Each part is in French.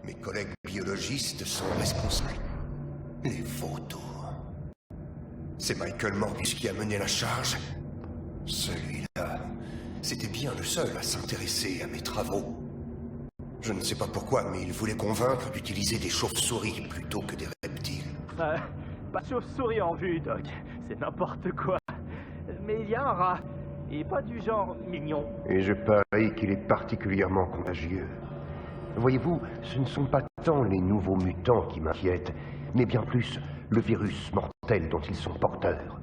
Mes collègues biologistes sont responsables. Les vautours. C'est Michael Morbius qui a mené la charge. Celui-là, c'était bien le seul à s'intéresser à mes travaux. Je ne sais pas pourquoi, mais il voulait convaincre d'utiliser des chauves-souris plutôt que des reptiles. Pas de chauve-souris en vue, Doc. C'est n'importe quoi. Mais il y a un rat. Et pas du genre mignon. Et je parie qu'il est particulièrement contagieux. Voyez-vous, ce ne sont pas tant les nouveaux mutants qui m'inquiètent, mais bien plus le virus mortel dont ils sont porteurs.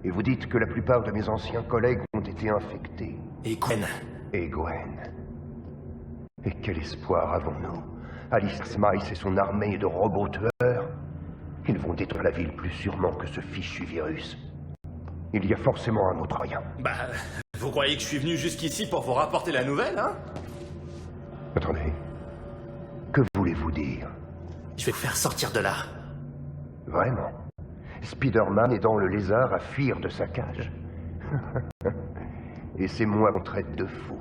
Et vous dites que la plupart de mes anciens collègues ont été infectés. Et Gwen. Et Gwen. Et quel espoir avons-nous? Alice Smythe et son armée de robots tueurs. Ils vont détruire la ville plus sûrement que ce fichu virus. Il y a forcément un autre moyen. Bah, vous croyez que je suis venu jusqu'ici pour vous rapporter la nouvelle, hein? Attendez. Que voulez-vous dire? Je vais vous faire sortir de là. Vraiment? Spider-Man est dans le lézard à fuir de sa cage. Et c'est moi qu'on traite de fou.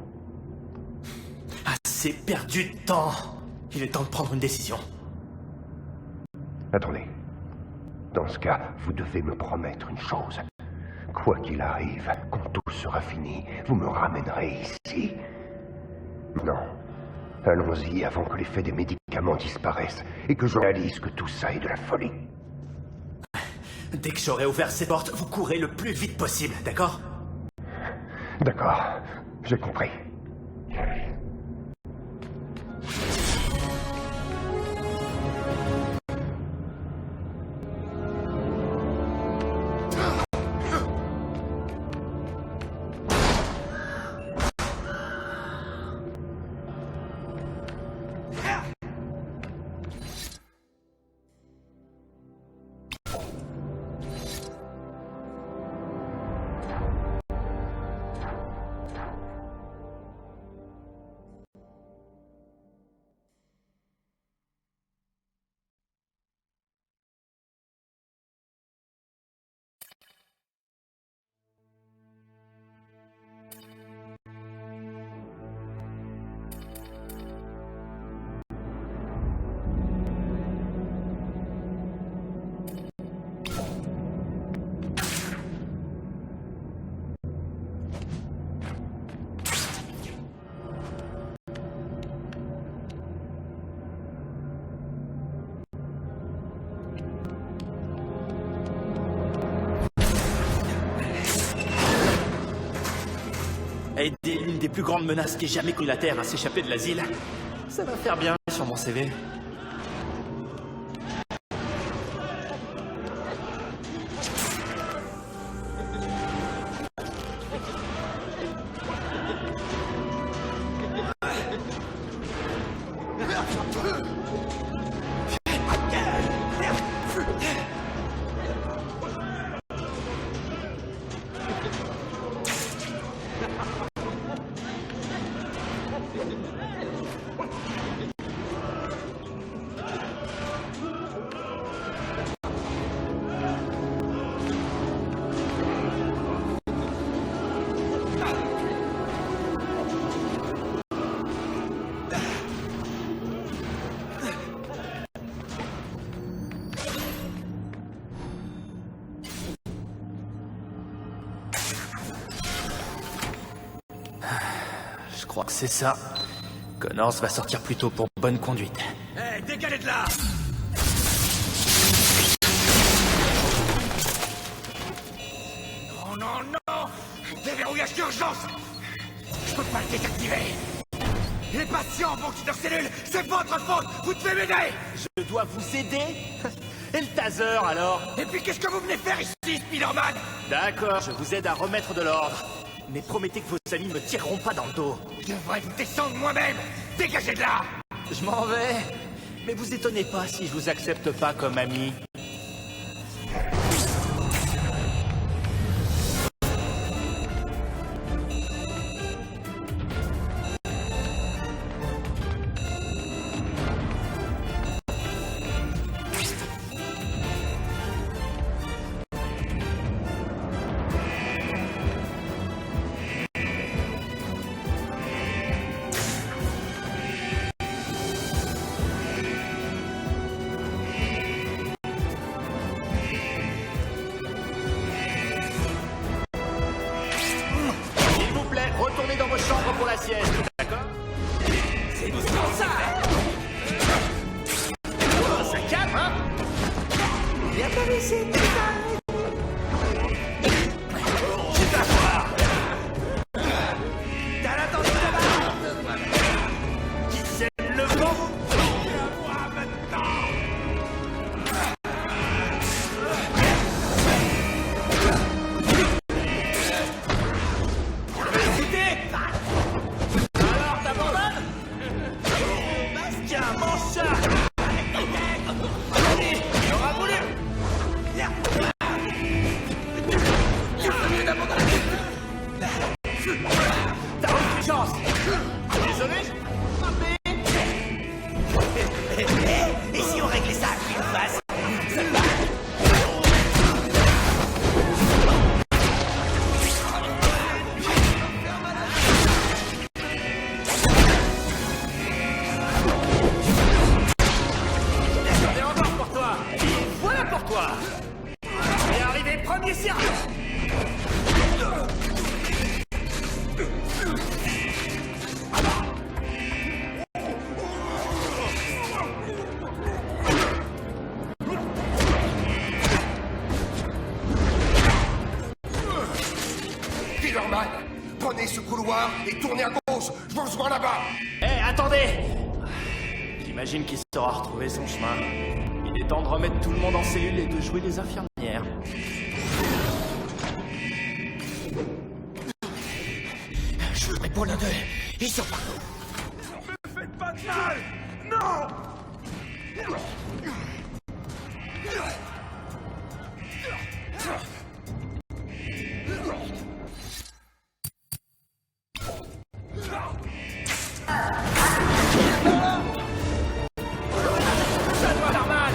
Assez perdu de temps. Il est temps de prendre une décision. Attendez. Dans ce cas, vous devez me promettre une chose. Quoi qu'il arrive, quand tout sera fini, vous me ramènerez ici. Non. Allons-y avant que l'effet des médicaments disparaisse et que je réalise que tout ça est de la folie. Dès que j'aurai ouvert ces portes, vous courez le plus vite possible, d'accord? D'accord, j'ai compris. Aider l'une des plus grandes menaces qui ait jamais connu la Terre à s'échapper de l'asile, ça va faire bien sur mon CV. Je crois que c'est ça. Connors va sortir plus tôt pour bonne conduite. Hé, décalez de là! Non, non, non! Déverrouillage d'urgence! Je peux pas le désactiver! Il est patient pour quitter leur cellule! C'est votre faute! Vous devez m'aider! Je dois vous aider? Et le taser, alors? Et puis qu'est-ce que vous venez faire ici, Spider-Man? D'accord, je vous aide à remettre de l'ordre. Mais promettez que vos amis ne me tireront pas dans le dos. Je devrais vous descendre moi-même! Dégagez de là! Je m'en vais. Mais vous étonnez pas si je vous accepte pas comme ami. T'as l'attention là-bas. Qui sème le vent? Moi maintenant. Écoutez! Alors, t'abandonnes? Tiens, mange ça! Allez, il aura voulu! T'as aucune chance! Désolé? Et si on réglait ça à pile face? Et encore pour toi! Voilà pour toi! Et arrivé premier cercle! Killerman, prenez ce couloir et tournez à gauche. Je vous rejoins là-bas. Hé, attendez! J'imagine qu'il saura retrouver son chemin. Il est temps de remettre tout le monde en cellule et de jouer les infirmières. Je voudrais pour l'un d'eux. Ils sont pas. Faites pas de mal. Non. Ça doit faire mal!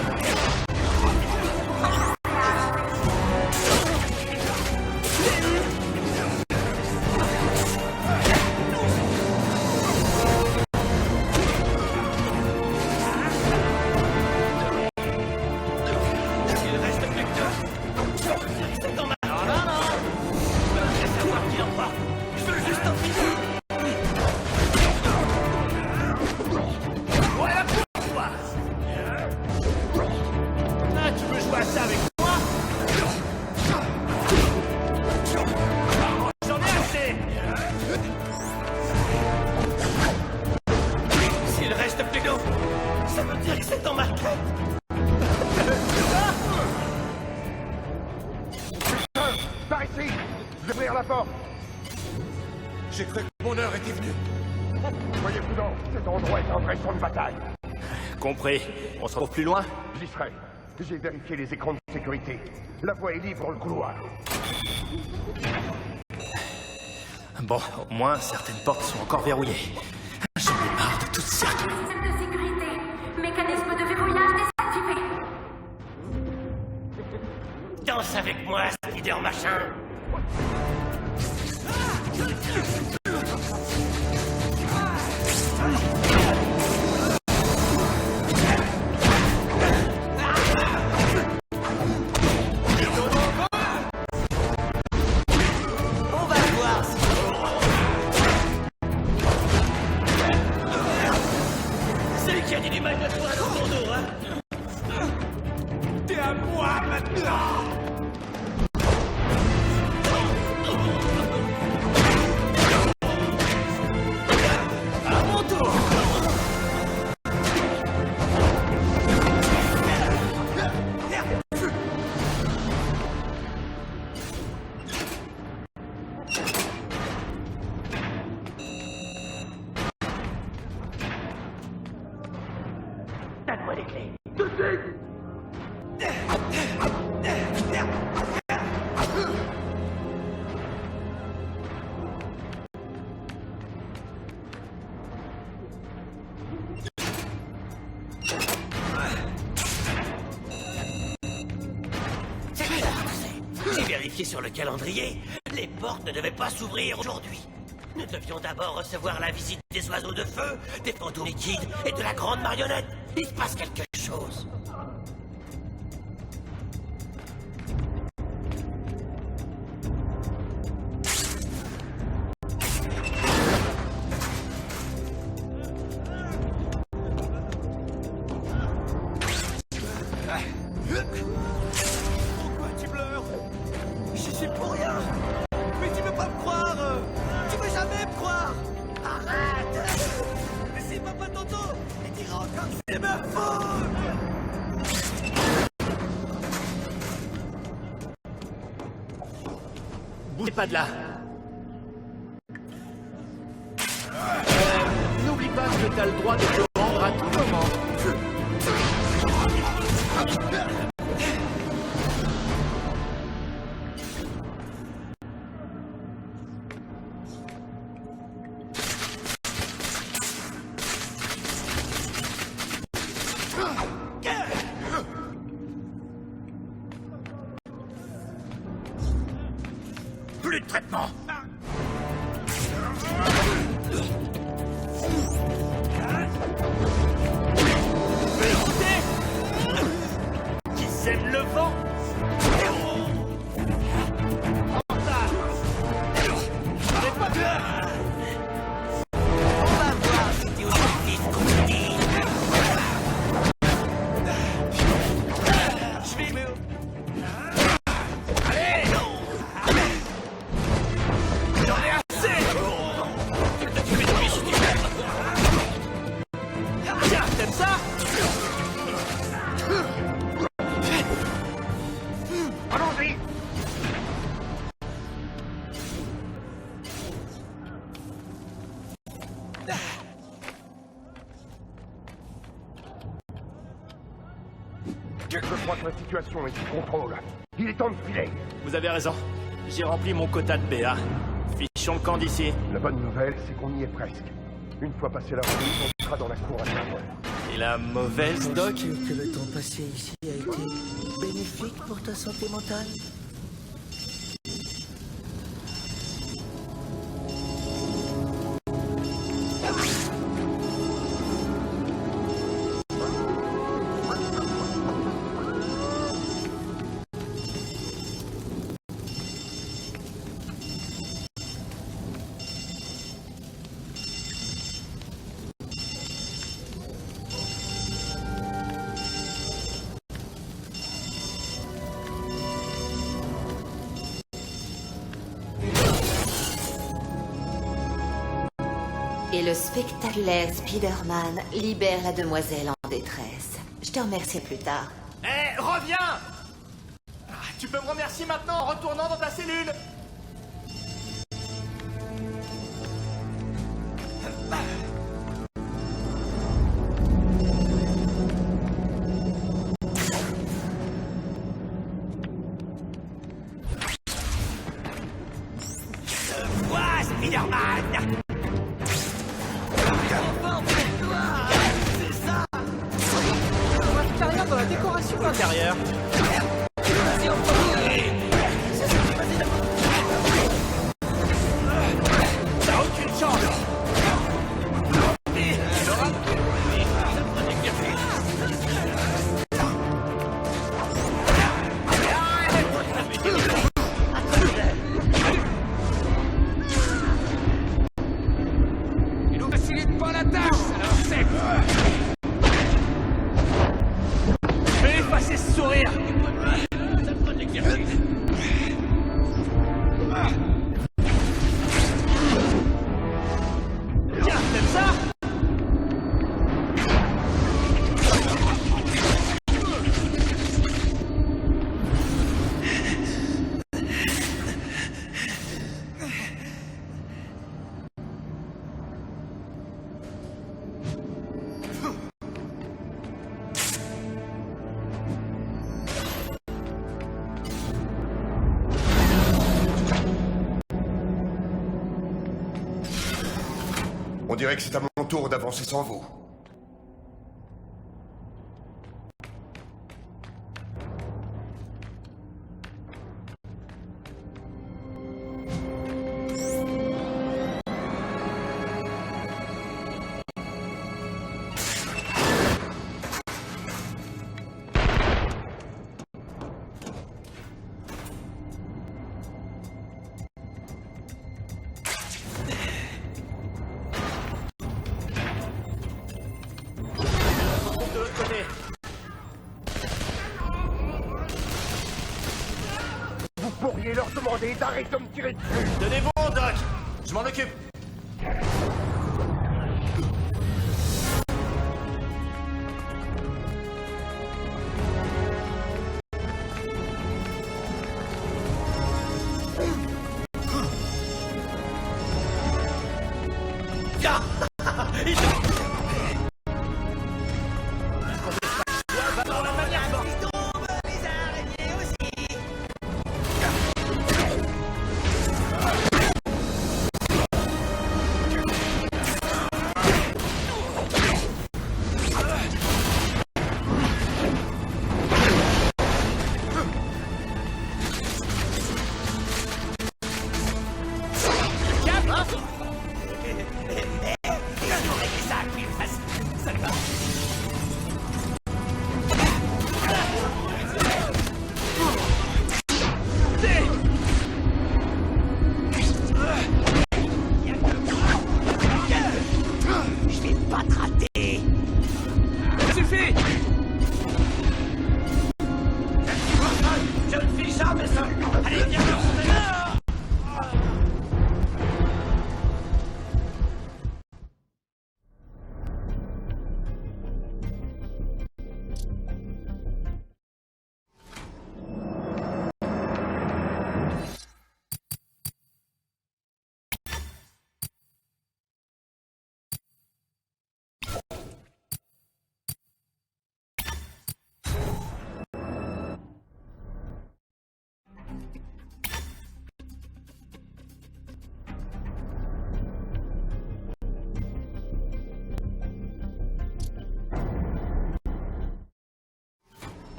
Il reste plus que deux. C'est dans ma. Non, non, non. Je veux savoir qui en part. Je veux juste en finir. Voilà pour toi! Ah, tu veux jouer à ça avec moi? J'en ai assez! S'il reste plus d'eau, ça veut dire que c'est dans ma tête. Par ici. Je vais ouvrir la porte. J'ai cru que mon heure était venue. Soyez prudents. Cet endroit est un vrai champ de bataille. Compris. On se retrouve plus loin? J'y serai. J'ai vérifié les écrans de sécurité. La voie est libre dans le couloir. Bon, au moins, certaines portes sont encore verrouillées. J'en ai marre de toutes cercles. Système de sécurité. Mécanisme de verrouillage désactivé. Danse avec moi, Spider machin. On va voir si... Celui qui a dit du mal de toi dans ton dos, hein? T'es à moi maintenant! À mon tour! Donne-moi les clés. Tout de suite! C'est bizarre, tu sais. J'ai vérifié sur le calendrier. Les portes ne devaient pas s'ouvrir aujourd'hui. Nous devions d'abord recevoir la visite des oiseaux de feu, des fantômes liquides et de la grande marionnette. Il se passe quelque chose. Bougez pas de là. N'oublie pas que t'as le droit de te rendre à tout moment. Plus de traitement. Qui sème le vent. On va voir si t'es aussi vite qu'on te dit. Je vais me... Allez! J'en ai assez! Tiens, t'aimes ça? Allons-y! Je crois que la situation est sous contrôle. Il est temps de filer. Vous avez raison. J'ai rempli mon quota de BA. Fichons le camp d'ici. La bonne nouvelle, c'est qu'on y est presque. Une fois passé la remise, on sera dans la cour à 5 heures. Et la mauvaise, Doc? Penses-tu que le temps passé ici a été bénéfique pour ta santé mentale? Et le spectaculaire Spider-Man libère la demoiselle en détresse. Je te remercie plus tard. Hé, reviens! Tu peux me remercier maintenant en retournant dans ta cellule. Toi, Spider-Man! Rien dans la décoration intérieure. T'as aucune chance. Il nous facilite pas la tâche, alors c'est... Je vais effacer ce sourire. Tiens, t'aimes ça? On dirait que c'est à mon tour d'avancer sans vous. De l'autre côté. Vous pourriez leur demander d'arrêter de me tirer dessus. Tenez bon, Doc. Je m'en occupe.